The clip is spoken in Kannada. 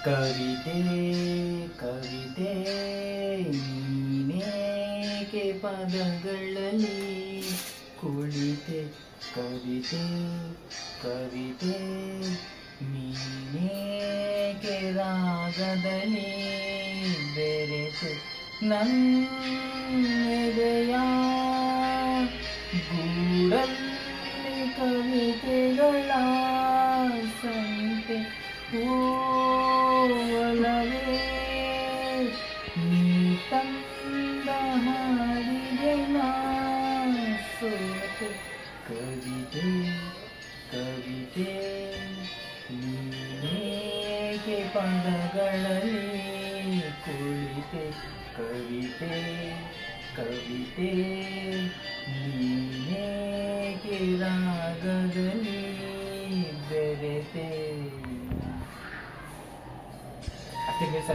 ಕವಿತೆ ಕವಿತೆ ನೀನೇಕೆ ಪದಗಳಲ್ಲಿ ಕುಳಿತೆ ಕವಿತೆ ಕವಿತೆ ನೀನೇಕೆ ರಾಗದಲ್ಲಿ ಬೆರೆತೆ ನನ್ನೆದೆಯ ಗೂಡಲ್ಲಿ ಕವಿತೆಗಳ ಸಂತೆ ಓಲವೇ ನೀ ತಂದ ಹಾಡಿಗೆ ನಾ ಸೋತೆ ಕವಿತೆ ಕವಿತೆ ನೀನೇಕೆ ಪದಗಳಲ್ಲಿ ಕುಳಿತೆ ಕವಿತೆ ಕವಿತೆ ನೀನೇಕೆ ರಾಗದಲ್ಲಿ ಬೆರೆತೆ ಅಷ್ಟೇ ಸರಿ.